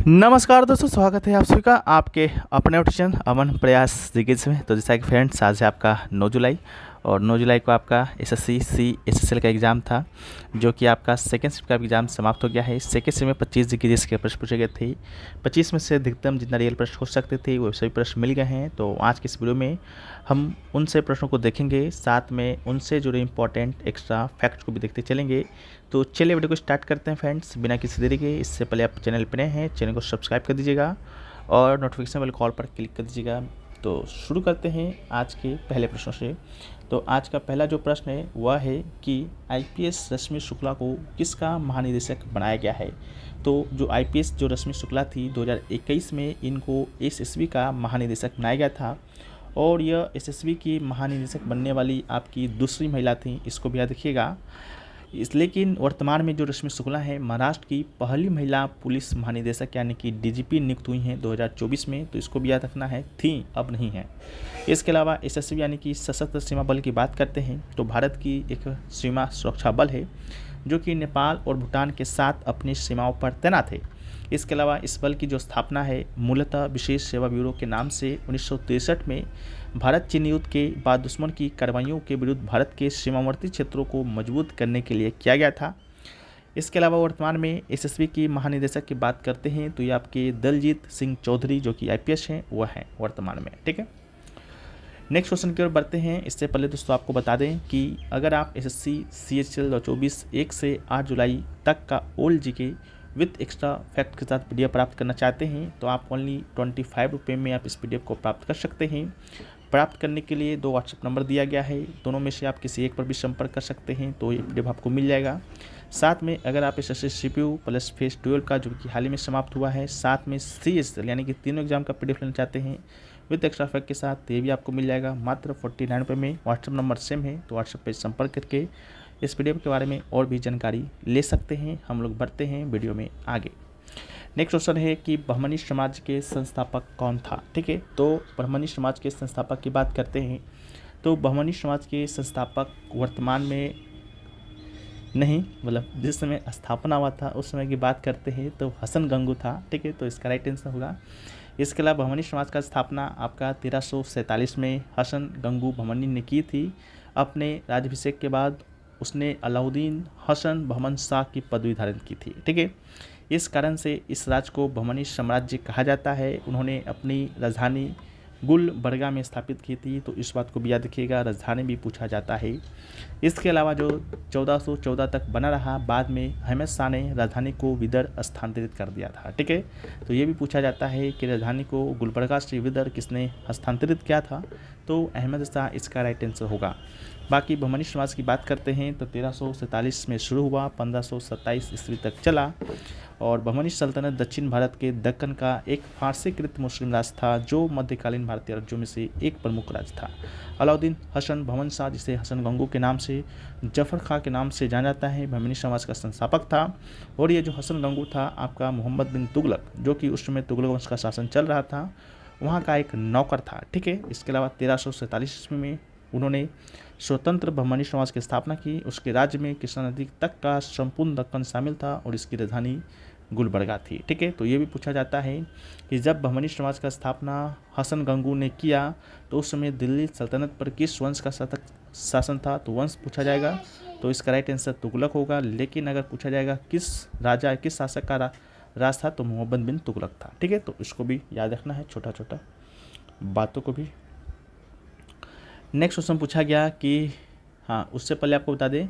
नमस्कार दोस्तों, स्वागत है आप सभी का आपके अपने ऑडिशन अमन प्रयास जिज्ञेस में। तो जैसा कि फ्रेंड्स, आज है आपका 9 जुलाई और 9 जुलाई को आपका एसएससी एसएसएल का एग्ज़ाम था, जो कि आपका सेकेंड शिफ्ट का एग्ज़ाम समाप्त हो गया है। सेकेंड शिफ्ट में 25 जिज्ञेस के प्रश्न पूछे गए थे। 25 में से अधिकतम जितना रियल प्रश्न हो सकते थे वो सभी प्रश्न मिल गए हैं। तो आज के इस वीडियो में हम उनसे प्रश्नों को देखेंगे, साथ में उनसे जुड़े इंपॉर्टेंट एक्स्ट्रा फैक्ट्स को भी देखते चलेंगे। तो चलिए वीडियो को स्टार्ट करते हैं फ्रेंड्स, बिना किसी देरी के। इससे पहले आप चैनल पर नए हैं, चैनल को सब्सक्राइब कर दीजिएगा और नोटिफिकेशन वाले कॉल पर क्लिक कर दीजिएगा। तो शुरू करते हैं आज के पहले प्रश्नों से। तो आज का पहला जो प्रश्न है वह है कि आईपीएस रश्मि शुक्ला को किसका महानिदेशक बनाया गया है। तो जो आईपीएस जो रश्मि शुक्ला थी 2021 में इनको एसएसबी का महानिदेशक बनाया गया था और यह एसएसबी की महानिदेशक बनने वाली आपकी दूसरी महिला थी, इसको भी याद रखिएगा। लेकिन वर्तमान में जो रश्मि शुक्ला है महाराष्ट्र की पहली महिला पुलिस महानिदेशक यानी कि डीजीपी नियुक्त हुई हैं 2024 में, तो इसको भी याद रखना है, थी अब नहीं है। इसके अलावा एसएसबी यानी कि सशस्त्र सीमा बल की बात करते हैं तो भारत की एक सीमा सुरक्षा बल है जो कि नेपाल और भूटान के साथ अपनी सीमाओं पर तैनात है। इसके अलावा इस बल की जो स्थापना है मूलतः विशेष सेवा ब्यूरो के नाम से 1963 में भारत चीन युद्ध के बाद दुश्मन की कार्रवाइयों के विरुद्ध भारत के सीमावर्ती क्षेत्रों को मजबूत करने के लिए किया गया था। इसके अलावा वर्तमान में एसएसबी की महानिदेशक की बात करते हैं तो ये आपके दलजीत सिंह चौधरी जो कि आईपीएस हैं वह हैं वर्तमान में। ठीक है, नेक्स्ट क्वेश्चन की ओर बढ़ते हैं। इससे पहले दोस्तों आपको बता दें कि अगर आप एसएससी सीएचएल 2024 1 से 8 जुलाई तक का old GK with extra fact के साथ पीडीएफ प्राप्त करना चाहते हैं तो आप ओनली 25 रुपये में आप इस पीडीएफ को प्राप्त कर सकते हैं। प्राप्त करने के लिए 2 व्हाट्सएप नंबर दिया गया है, दोनों में से आप किसी एक पर भी संपर्क कर सकते हैं तो ये पीडीएफ आपको मिल जाएगा। साथ में अगर आप एसएससी सीपीयू प्लस फेज 12 का जो कि हाल ही में समाप्त हुआ है, साथ में सीएसएल यानी कि तीनों एग्जाम का पीडीएफ लेना चाहते हैं विद एक्स्ट्रा फैक्ट के साथ, तो ये भी आपको मिल जाएगा मात्र 49 रुपये में। व्हाट्सएप नंबर सेम है तो व्हाट्सएप पर संपर्क करके इस पीडीएफ के बारे में और भी जानकारी ले सकते हैं। हम लोग बढ़ते हैं वीडियो में आगे। नेक्स्ट क्वेश्चन है कि ब्राह्मणी समाज के संस्थापक कौन था। ठीक है, तो ब्राह्मणी समाज के संस्थापक की बात करते हैं तो ब्राह्मणी समाज के संस्थापक वर्तमान में नहीं, मतलब जिस समय स्थापना हुआ था उस समय की बात करते हैं तो हसन गंगू था। ठीक है, तो इसका राइट आंसर होगा। इसके अलावा ब्राह्मणी समाज का स्थापना आपका 1347 में हसन गंगू ब्राह्मणी ने की थी। अपने राज्याभिषेक के बाद उसने अलाउद्दीन हसन बहमन शाह की पदवी धारण की थी। ठीक है, इस कारण से इस राज्य को बहमनी साम्राज्य कहा जाता है। उन्होंने अपनी राजधानी गुलबर्गा में स्थापित की थी, तो इस बात को भी याद रखिएगा, राजधानी भी पूछा जाता है। इसके अलावा जो 1414 तक बना रहा, बाद में अहमद शाह ने राजधानी को विदर स्थानांतरित कर दिया था। ठीक है, तो ये भी पूछा जाता है कि राजधानी को गुलबर्गा से विदर किसने हस्तांतरित किया था, तो अहमद शाह इसका राइट आंसर होगा। बाकी बहमनी समाज की बात करते हैं तो 1347 में शुरू हुआ, 1527 ईस्वी तक चला और बहमनी सल्तनत दक्षिण भारत के दक्कन का एक फारसीकृत मुस्लिम राज्य था जो मध्यकालीन भारतीय राज्यों में से एक प्रमुख राज्य था। अलाउद्दीन हसन बहमन शाह, जिसे हसन गंगू के नाम से, जफर खां के नाम से जाना जाता है, बहमनी समाज का संस्थापक था। और ये जो हसन गंगू था आपका मोहम्मद बिन तुगलक, जो कि उस समय तुगलक वंश का शासन चल रहा था, वहाँ का एक नौकर था। ठीक है, इसके अलावा 1347 ईस्वी में उन्होंने स्वतंत्र बहमनी समाज की स्थापना की। उसके राज्य में कृष्णा नदी तक का संपूर्ण दक्कन शामिल था और इसकी राजधानी गुलबर्गा थी। ठीक है, तो ये भी पूछा जाता है कि जब बहमनी समाज का स्थापना हसन गंगू ने किया तो उस समय दिल्ली सल्तनत पर किस वंश का शासन था, तो वंश पूछा जाएगा तो इसका राइट आंसर तुगलक होगा। लेकिन अगर पूछा जाएगा किस राजा किस शासक का राज था तो मोहम्मद बिन तुगलक था। ठीक है, तो इसको भी याद रखना है, छोटा छोटा बातों को भी। नेक्स्ट क्वेश्चन पूछा गया कि हाँ, उससे पहले आपको बता दें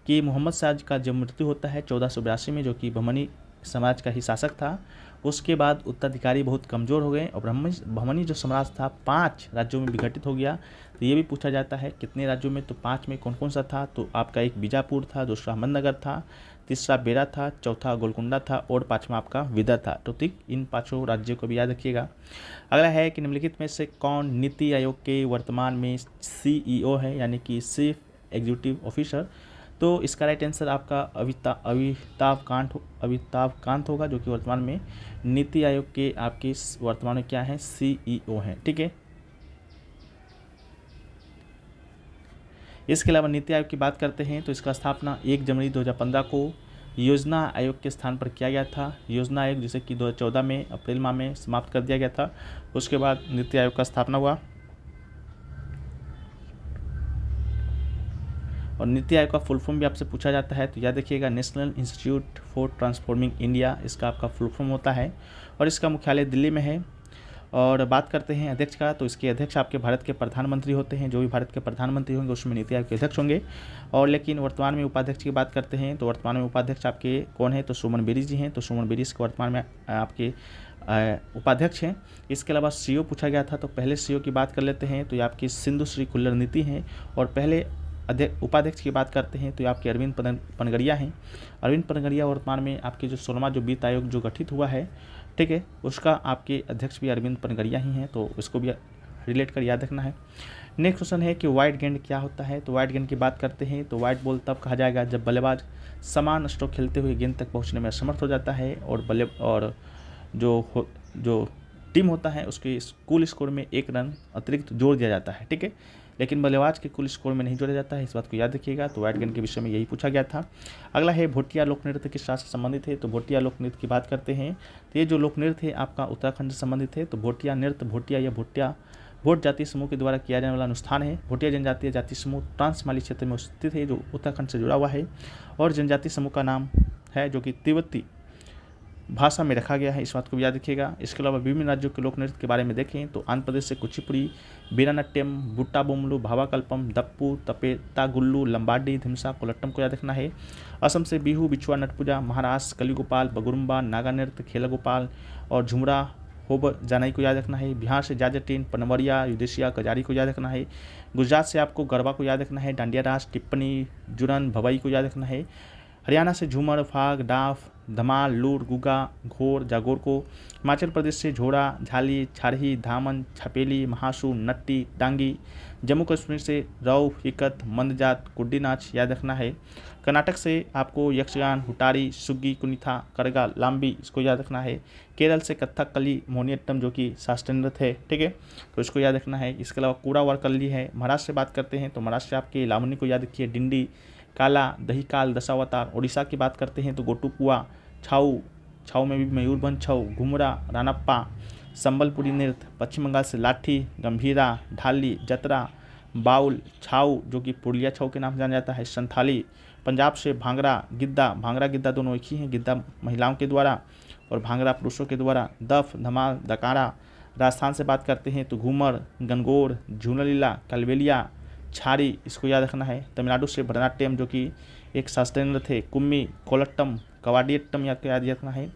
कि मोहम्मद शाह का जब मृत्यु होता है 1482 में, जो कि बहमनी समाज का ही शासक था, उसके बाद उत्तराधिकारी बहुत कमज़ोर हो गए और बहमनी जो साम्राज्य था 5 राज्यों में विघटित हो गया। तो ये भी पूछा जाता है कितने राज्यों में, तो 5 में कौन कौन सा था, तो आपका एक बीजापुर था, दूसरा अहमदनगर था, तीसरा बेरा था, चौथा गोलकुंडा था और 5वां आपका विदर था। तो ठीक इन 5 राज्यों को भी याद रखिएगा। अगला है कि निम्नलिखित में से कौन नीति आयोग के वर्तमान में सीईओ है, यानी कि चीफ एग्जीक्यूटिव ऑफिसर। तो इसका राइट आंसर आपका अमिताभ कांत होगा, जो कि वर्तमान में नीति आयोग के आपके वर्तमान में क्या है, सीईओ हैं। ठीक है, इसके अलावा नीति आयोग की बात करते हैं तो इसका स्थापना 1 जनवरी 2015 को योजना आयोग के स्थान पर किया गया था। योजना आयोग जिसे कि 2014 में अप्रैल माह में समाप्त कर दिया गया था। उसके बाद नीति आयोग का स्थापना हुआ और नीति आयोग का फुल फॉर्म भी आपसे पूछा जाता है तो याद रखिएगा, national institute for transforming India इसका आपका फुल फॉर्म होता है और इसका मुख्यालय दिल्ली में है। और बात करते हैं अध्यक्ष का, तो इसके अध्यक्ष आपके भारत के प्रधानमंत्री होते हैं। जो भी भारत के प्रधानमंत्री होंगे उसमें नीति आयोग के अध्यक्ष होंगे। और लेकिन वर्तमान में उपाध्यक्ष की बात करते हैं तो वर्तमान में उपाध्यक्ष आपके कौन है, तो सुमन बेरी जी हैं। तो सुमन बेरी इसके वर्तमान में आपके उपाध्यक्ष हैं। इसके अलावा सीईओ पूछा गया था, तो पहले सीईओ की बात कर लेते हैं तो ये आपकी सिंधु श्री खुल्लर नीति हैं। और पहले उपाध्यक्ष की बात करते हैं तो ये आपके अरविंद पनगड़िया हैं। अरविंद पनगड़िया वर्तमान में आपके जो 16वां जो वित्त आयोग जो गठित हुआ है, ठीक है, उसका आपके अध्यक्ष भी अरविंद पनगड़िया ही हैं। तो इसको भी रिलेट कर याद रखना है। नेक्स्ट क्वेश्चन है कि वाइड गेंद क्या होता है। तो वाइड गेंद की बात करते हैं तो वाइड बॉल तब कहा जाएगा जब बल्लेबाज समान स्ट्रोक खेलते हुए गेंद तक पहुंचने में असमर्थ हो जाता है और जो टीम होता है उसके कुल स्कोर में 1 रन अतिरिक्त जोड़ दिया जाता है, ठीक है, लेकिन बल्लेबाज के कुल स्कोर में नहीं जोड़ा जाता है। इस बात को याद रखिएगा। तो वाइड गेंद के विषय में यही पूछा गया था। अगला है भोटिया लोक नृत्य किस राज्य से संबंधित है। तो भोटिया लोक नृत्य की बात करते हैं तो ये जो लोक नृत्य है आपका उत्तराखंड से संबंधित है। तो भोटिया नृत्य भोटिया या भोट जातीय समूह के द्वारा किया जाने वाला अनुष्ठान है। भोटिया जनजातीय जाति समूह ट्रांस हिमालयी क्षेत्र में स्थित है जो उत्तराखंड से जुड़ा हुआ है और जनजातीय समूह का नाम है जो कि तिब्बती भाषा में रखा गया है। इस बात को भी याद रखिएगा। इसके अलावा विभिन्न राज्यों के लोक नृत्य के बारे में देखें तो आंध्र प्रदेश से कुचिपुड़ी, वीरानाट्यम, बुट्टा बोमलू, भावाकल्पम, दप्पू, तपेता गुल्लू, लंबाडी, धिमसा, कोलट्टम को याद रखना है। असम से बिहू, बिछुआ, नटपूजा, महाराष्ट्र कलीगोपाल, बगुरुम्बा, नागा नृत्य, खेला गोपाल और झुमरा होब जानाई को याद रखना है। बिहार से जाजटीन, पनवरिया, युदेशिया, कजारी को याद रखना है। गुजरात से आपको गरबा को याद रखना है। डांडिया रास, टिप्पणी, जुरन, भवई को याद रखना है। हरियाणा से झूमर, फाग, डाफ, धमाल, लूर, गुगा, घोर, जागोर को। हिमाचल प्रदेश से झोड़ा, झाली, छारही, धामन, छपेली, महासू, नट्टी, डांगी। जम्मू कश्मीर से रऊ, हिकत, मंदजात, कुड्डी नाच याद रखना है। कर्नाटक से आपको यक्षगान, हुटारी, सुग्गी, कुनिथा, करगा, लाम्बी इसको याद रखना है। केरल से कथकली, मोहिनीअट्टम जो कि शास्त्रीय नृत्य है, ठीक है, तो इसको याद रखना है। इसके अलावा कूड़ा वरकल्ली है। महाराष्ट्र से बात करते हैं तो महाराष्ट्र से आपके लावनी को याद रखिए। डिंडी, काला, दहीकाल, दशावतार। उड़ीसा की बात करते हैं तो गोटुपुआ, छाऊ में भी मयूरभंज छऊ, घुमरा, रानप्पा, संबलपुरी नृत्य। पश्चिम बंगाल से लाठी, गंभीरा, ढाली, जतरा, बाउल, छाऊ जो कि पुरलिया छऊ के नाम से जाना जाता है, संथाली। पंजाब से भांगड़ा, गिद्दा दोनों एक ही हैं। गिद्दा महिलाओं के द्वारा और भांगड़ा पुरुषों के द्वारा। दफ, धमाल, दकारा। राजस्थान से बात करते हैं तो घूमर, गनगौर, झूललीला, कलबेलिया, छारी इसको याद रखना है। तमिलनाडु से भरतनाट्यम जो कि एक शास्त्रीय नृत्य है। कुम्मी, कोलट्टम, कवाडियट्टम याद रखना है।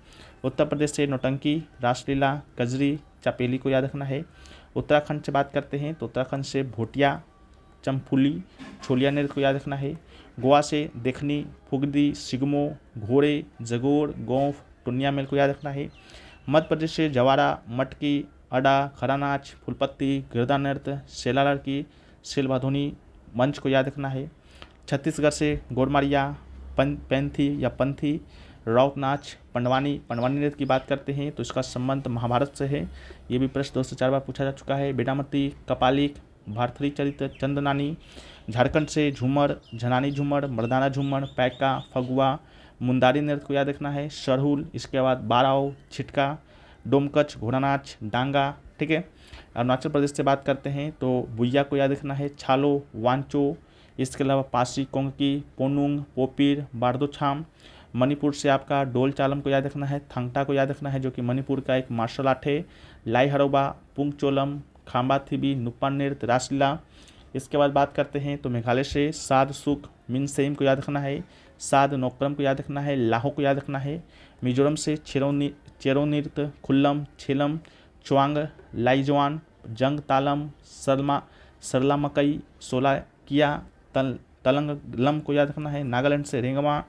उत्तर प्रदेश से नौटंकी, रासलीला, कजरी, चापेली को याद रखना है। उत्तराखंड से बात करते हैं तो उत्तराखंड से भोटिया, चंफुली, छोलिया नृत्य को याद रखना है। गोवा से देखनी, फुगदी, सिगमो, घोड़े, जगोर, गोंफ, टुनिया मेल को याद रखना है। मध्य प्रदेश से जवारा, मटकी, अडा, खरा नाच, फुलपत्ती, गिरदा नृत्य, सेला लड़की, सिलभाधोनी मंच को याद रखना है। छत्तीसगढ़ से गोरमारिया, पैंथी या पंथी, राउत नाच, पंडवानी नृत्य की बात करते हैं तो इसका संबंध महाभारत से है। ये भी प्रश्न 2 से 4 बार पूछा जा चुका है। बेडामती, कपालिक, भारतरी चरित्र, चंदनानी। झारखंड से झूमर, झनानी झूमर, मर्दाना झूमर, पैका, फगुआ, मुंदारी नृत्य को याद रखना है। सरहुल, इसके बाद बाराव, छिटका, डोमकच, घोड़ा नाच, डांगा, ठीक है। अरुणाचल प्रदेश से बात करते हैं तो बुइया को याद रखना है। छालो, वांचो, इसके अलावा पासी, कोंगकी, पोनुंग, पोपीर, बारदोछाम। मणिपुर से आपका डोल चालम को याद रखना है। थंगटा को याद रखना है जो कि मणिपुर का एक मार्शल आर्ट है। लाई हरोबा, पुंगचोलम, खाम्बा थिबी, नुप्पा नृत्य, रासलीला। इसके बाद बात करते हैं तो मेघालय से साद सुक, मिनसेम को याद रखना है। साद नोक्रम को याद रखना है। लाहो को याद रखना है। मिजोरम से चेरो नृत्य, खुल्लम, छेलम, च्वांग, लाइजवान, जंग तालम, सरला मकई, सोलाकिया, तलंगलम को याद रखना है। नागालैंड से रेंगमा,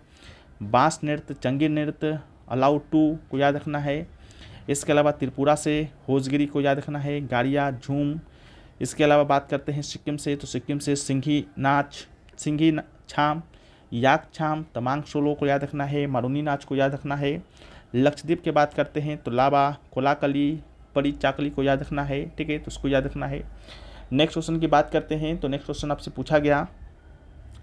बांस नृत्य, चंगी नृत्य, अलाउटू को याद रखना है। इसके अलावा त्रिपुरा से होजगिरी को याद रखना है। गाड़िया, झूम। इसके अलावा बात करते हैं सिक्किम से तो सिक्किम से सिंघी नाच, सिंघी छाम, याक छाम, तमांग सोलो को याद रखना है। मारूनी नाच को याद रखना है। लक्षद्वीप की बात करते हैं तो लाबा, कोलाकली, परी चाकली को याद रखना है, ठीक है, तो उसको याद रखना है। नेक्स्ट क्वेश्चन की बात करते हैं तो नेक्स्ट क्वेश्चन आपसे पूछा गया,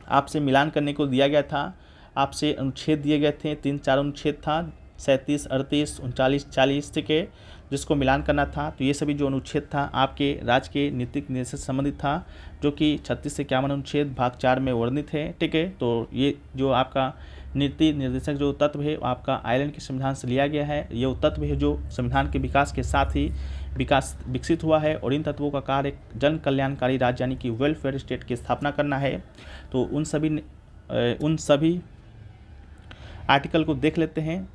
आपसे मिलान करने को दिया गया था आपसे अनुच्छेद दिए गए थे, 3-4 अनुच्छेद था, 37, 38, 39, 40, ठीक है, जिसको मिलान करना था। तो ये सभी जो अनुच्छेद था आपके राज्य के नीतिक निर्देश से संबंधित था, जो कि 36 से 51 अनुच्छेद भाग 4 में वर्णित है, ठीक है। तो ये जो आपका नीति निर्देशक जो तत्व है आपका आयरलैंड के संविधान से लिया गया है। ये वो तत्व है जो संविधान के विकास के साथ ही विकसित हुआ है, और इन तत्वों का कार्य एक जन कल्याणकारी राज्य यानी कि वेलफेयर स्टेट की स्थापना करना है। तो उन सभी आर्टिकल को देख लेते हैं,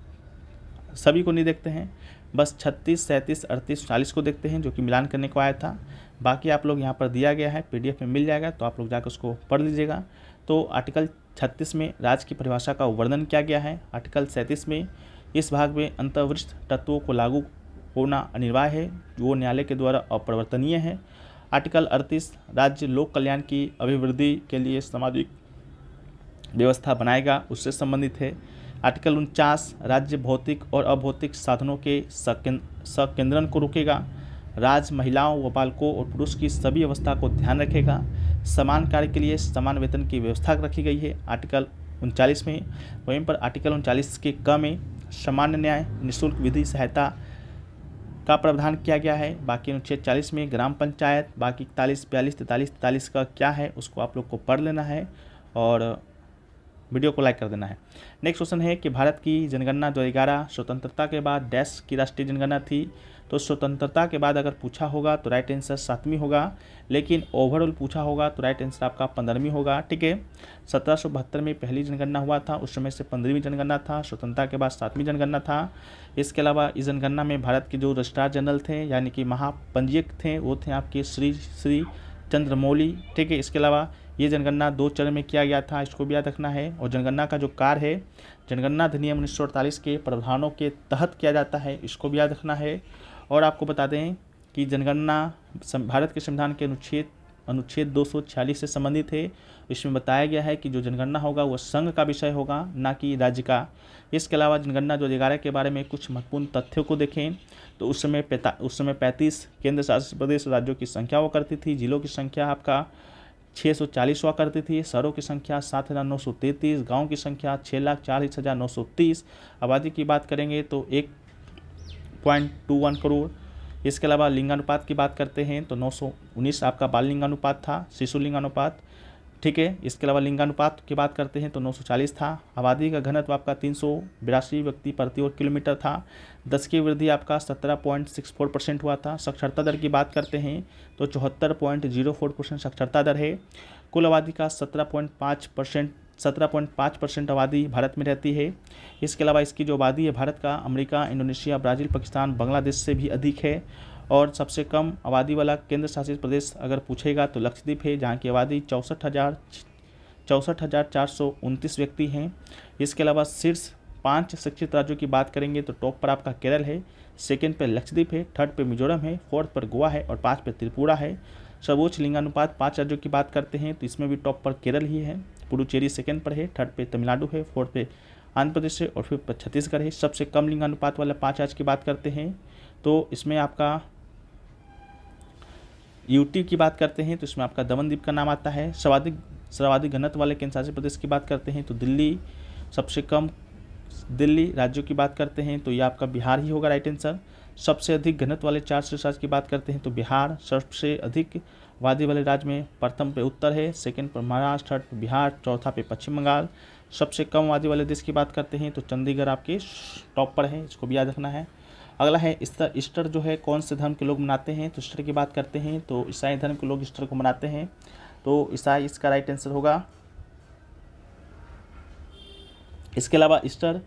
सभी को नहीं देखते हैं, बस 36, 37, 38, 40 को देखते हैं, जो कि मिलान करने को आया था। बाकी आप लोग यहाँ पर दिया गया है, PDF में मिल जाएगा, तो आप लोग जाकर उसको पढ़ लीजिएगा। तो आर्टिकल 36 में राज्य की परिभाषा का वर्णन किया गया है। आर्टिकल 37 में इस भाग में अंतर्वृष्ट तत्वों को लागू होना अनिवार्य है, जो न्यायालय के द्वारा अपरिवर्तनीय है। आर्टिकल 38 राज्य लोक कल्याण की अभिवृद्धि के लिए सामाजिक व्यवस्था बनाएगा, उससे संबंधित है। आर्टिकल 49 राज्य भौतिक और अभौतिक साधनों के संकेंद्रण को रोकेगा। राज्य महिलाओं व बालकों और पुरुष की सभी अवस्था को ध्यान रखेगा। समान कार्य के लिए समान वेतन की व्यवस्था रखी गई है आर्टिकल 39 में। वहीं पर आर्टिकल 39 के क में सामान्य न्याय निःशुल्क विधि सहायता का प्रावधान किया गया है। बाकी अनुच्छेद 40 में ग्राम पंचायत, बाकी 41, 42, 43, 43 का क्या है उसको आप लोग को पढ़ लेना है और वीडियो को लाइक कर देना है। नेक्स्ट क्वेश्चन है कि भारत की जनगणना 2011 स्वतंत्रता के बाद डैश की राष्ट्रीय जनगणना थी। तो स्वतंत्रता के बाद अगर पूछा होगा तो राइट आंसर 7वीं होगा, लेकिन ओवरऑल पूछा होगा तो राइट आंसर आपका 15वीं होगा, ठीक है। 1772 में पहली जनगणना हुआ था, उस समय से 15वीं जनगणना था। स्वतंत्रता के बाद 7वीं जनगणना था। इसके अलावा इस जनगणना में भारत के जो रजिस्ट्रार जनरल थे यानी कि महापंजीयक थे, वो थे आपके श्री चंद्रमौली, ठीक है। इसके अलावा ये जनगणना 2 चरण में किया गया था, इसको भी याद रखना है। और जनगणना का जो कार्य है जनगणना अधिनियम 1948 के प्रावधानों के तहत किया जाता है, इसको भी याद रखना है। और आपको बता दें कि जनगणना भारत के संविधान के अनुच्छेद 246 से संबंधित है। इसमें बताया गया है कि जो जनगणना होगा वह संघ का विषय होगा, ना कि राज्य का। इसके अलावा जनगणना 2011 के बारे में कुछ महत्वपूर्ण तथ्यों को देखें तो उस समय 35 केंद्र शासित प्रदेश राज्यों की संख्या हुआ करती थी। जिलों की संख्या आपका 640 हुआ करती थी। शहरों की संख्या 7,933, गाँव की संख्या 6,40,930। आबादी की बात करेंगे तो 1.21 करोड़। इसके अलावा लिंगानुपात की बात करते हैं तो 919 आपका बाल लिंगानुपात था, शिशु लिंगानुपात, ठीक है। इसके अलावा लिंगानुपात की बात करते हैं तो 940 था। आबादी का घनत्व आपका 382 व्यक्ति प्रति वर्ग किलोमीटर था। 10 की वृद्धि आपका 17.64% हुआ था। साक्षरता दर की बात करते हैं तो 74.04% साक्षरता दर है। कुल आबादी का 17.5% आबादी भारत में रहती है। इसके अलावा इसकी जो आबादी है भारत का America, Indonesia, Brazil, Pakistan, Bangladesh से भी अधिक है। और सबसे कम आबादी वाला केंद्र शासित प्रदेश अगर पूछेगा तो लक्षद्वीप है, जहाँ की आबादी 64,429 व्यक्ति हैं। इसके अलावा शीर्ष 5 शिक्षित राज्यों की बात करेंगे तो टॉप पर आपका केरल है, सेकंड पे लक्षद्वीप है, थर्ड पे मिजोरम है, फोर्थ पर गोवा है और 5 पे त्रिपुरा है। सर्वोच्च लिंगानुपात 5 राज्यों की बात करते हैं तो इसमें भी टॉप पर केरल ही है, पुडुचेरी सेकंड पर है, थर्ड पे तमिलनाडु है, फोर्थ पे आंध्र प्रदेश है और फिफ्थ पर छत्तीसगढ़ है। सबसे कम लिंगानुपात वाला 5 राज्य की बात करते हैं तो इसमें आपका यूटी की बात करते हैं तो इसमें आपका दमनदीप का नाम आता है। सर्वाधिक घनत्व वाले केंद्र शासित प्रदेश की बात करते हैं तो दिल्ली, सबसे कम दिल्ली राज्यों की बात करते हैं तो ये आपका बिहार ही होगा राइट आंसर। सबसे अधिक घनत्व वाले 4 शीर्ष राज्य की बात करते हैं तो बिहार। सबसे अधिक आबादी वाले राज्य में प्रथम पे उत्तर है, सेकंड पर महाराष्ट्र, थर्ड पे बिहार, चौथा पे पश्चिम बंगाल। सबसे कम आबादी वाले देश की बात करते हैं तो चंडीगढ़ आपके टॉप पर है, इसको भी याद रखना है। अगला है ईस्टर जो है कौन से धर्म के लोग मनाते हैं तो ईस्टर की बात करते हैं तो ईसाई धर्म के लोग ईस्टर को मनाते हैं तो ईसाई इसका राइट आंसर होगा। इसके अलावा ईस्टर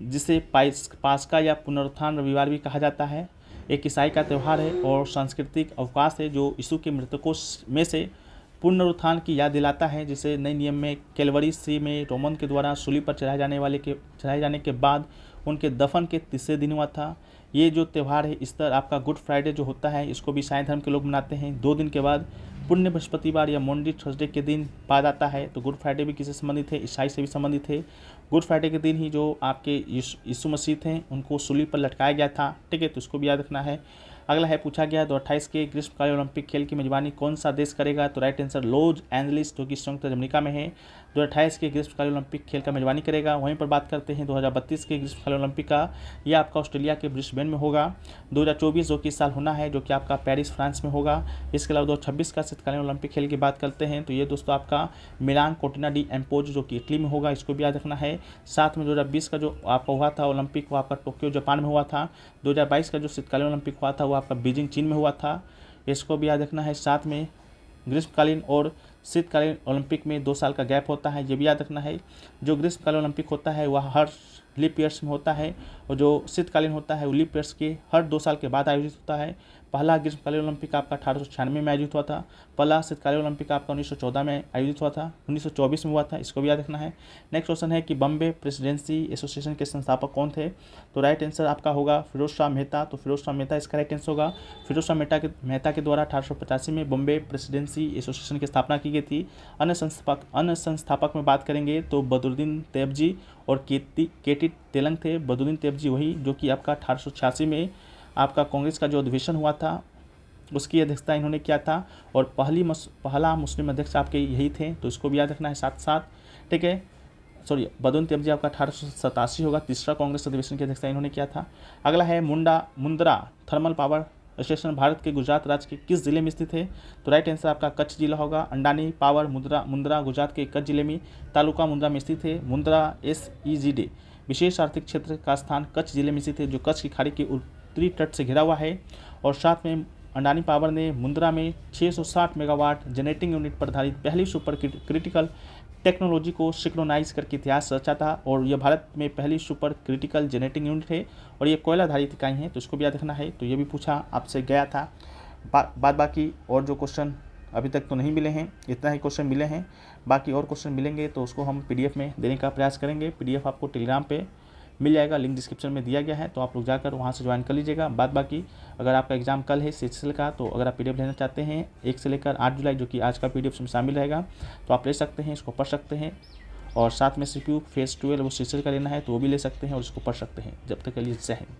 जिसे पास्का या पुनरुत्थान रविवार भी कहा जाता है, एक ईसाई का त्यौहार है और सांस्कृतिक अवकाश है जो यीशु के मृतकों में से पुनरुत्थान की याद दिलाता है, जिसे नए नियम में कैलवरी सी में रोमन के द्वारा सूली पर चढ़ाए जाने के बाद उनके दफन के तीसरे दिन हुआ था। ये जो त्यौहार है ईस्टर आपका गुड फ्राइडे जो होता है इसको भी ईसाई धर्म के लोग मनाते हैं। 2 दिन के बाद पुण्य बृहस्पतिवार या मॉन्डी थर्सडे के दिन बाद आता है तो गुड फ्राइडे भी किससे संबंधित है, ईसाई से भी संबंधित है। गुड फ्राइडे के दिन ही जो आपके यीशु मसीह थे उनको सूली पर लटकाया गया था, ठीक है, तो इसको भी याद रखना है। अगला है पूछा गया 2028 के ग्रीष्मकालीन ओलंपिक खेल की मेजबानी कौन सा देश करेगा तो राइट आंसर लॉस एंजलिस जो कि संयुक्त अमेरिका में है। 2028 के ग्रीष्मकालीन ओलंपिक खेल का मेजबानी करेगा। वहीं पर बात करते हैं 2032 के ग्रीष्मकालीन ओलंपिक का, ये आपका ऑस्ट्रेलिया के ब्रिस्बेन में होगा। 2024 जो कि इस साल होना है, जो कि आपका पेरिस फ्रांस में होगा। इसके अलावा 2026 का शीतकालीन ओलंपिक खेल की बात करते हैं तो ये दोस्तों आपका मिलान कोर्टिना डी एम्पोज जो कि इटली में होगा, इसको भी याद रखना है। साथ में 2020 का जो आपका हुआ था ओलंपिक, वो आपका टोक्यो जापान में हुआ था। 2022 का जो शीतकालीन ओलंपिक हुआ था वो आपका बीजिंग चीन में हुआ था, इसको भी याद रखना है। साथ में ग्रीष्मकालीन और शीतकालीन ओलंपिक में 2 साल का गैप होता है, ये भी याद रखना है। जो ग्रीष्मकालीन ओलंपिक होता है वह हर लीप ईयर्स में होता है, और जो शीतकालीन होता है वो लीप ईयर्स के हर 2 साल के बाद आयोजित होता है। पहला ग्रीष्मकालीन ओलंपिक आपका 1896 में आयोजित हुआ था। पहला शीतकालीन ओलंपिक आपका 1914 में आयोजित हुआ था, 1924 में हुआ था, इसको भी याद रखना है। नेक्स्ट क्वेश्चन है कि बॉम्बे प्रेसिडेंसी एसोसिएशन के संस्थापक कौन थे? तो राइट आंसर आपका होगा फिरोज शाह मेहता। तो फिरोज शाह मेहता इसका राइट आंसर होगा। फिरोज शाह मेहता के द्वारा 1885 में बॉम्बे प्रेसिडेंसी एसोसिएशन की स्थापना की गई थी। अन्य संस्थापक में बात करेंगे तो बदरुद्दीन तैयबजी और केटी तेलंग थे। बदरुद्दीन तैयबजी वही जो कि आपका 1886 में आपका कांग्रेस का जो अधिवेशन हुआ था उसकी अध्यक्षता इन्होंने किया था, और पहला मुस्लिम अध्यक्ष आपके यही थे, तो इसको भी याद रखना है साथ साथ, ठीक है। बदरुद्दीन तैयबजी आपका 1887 होगा, तीसरा कांग्रेस अधिवेशन की अध्यक्षता इन्होंने किया था। अगला है Mundra thermal power station Bharat के गुजरात राज्य के किस जिले में स्थित है? तो राइट आंसर आपका कच्छ जिला होगा। अंडानी पावर मुंद्रा गुजरात के कच्छ जिले में तालुका मुंद्रा में स्थित है। मुंद्रा SEZ विशेष आर्थिक क्षेत्र का स्थान कच्छ जिले में स्थित है, जो कच्छ की खाड़ी के उत्तरी तट से घिरा हुआ है। और साथ में अंडानी पावर ने मुंद्रा में 660 मेगावाट जनरेटिंग यूनिट पर आधारित पहली सुपर क्रिटिकल टेक्नोलॉजी को सिंक्रोनाइज करके इतिहास रचा था, और यह भारत में पहली सुपर क्रिटिकल जनरेटिंग यूनिट है, और ये कोयला आधारित इकाई है, तो इसको भी याद रखना है। तो ये भी पूछा आपसे गया था। बाद बाकी और जो क्वेश्चन अभी तक तो नहीं मिले हैं, इतना ही क्वेश्चन मिले हैं। बाकी और क्वेश्चन मिलेंगे तो उसको हम PDF में देने का प्रयास करेंगे। PDF आपको टेलीग्राम पे मिल जाएगा, लिंक डिस्क्रिप्शन में दिया गया है, तो आप लोग जाकर वहाँ से ज्वाइन कर लीजिएगा। बाद बाकी अगर आपका एग्जाम कल है CHSL का, तो अगर आप PDF लेना चाहते हैं 1 से लेकर 8 जुलाई जो कि आज का PDF में शामिल रहेगा, तो आप ले सकते हैं, इसको पढ़ सकते हैं। और साथ में CPU फेज़ 12 वो CHSL का लेना है तो वो भी ले सकते हैं और इसको पढ़ सकते हैं। जब तक के लिए जय हिंद।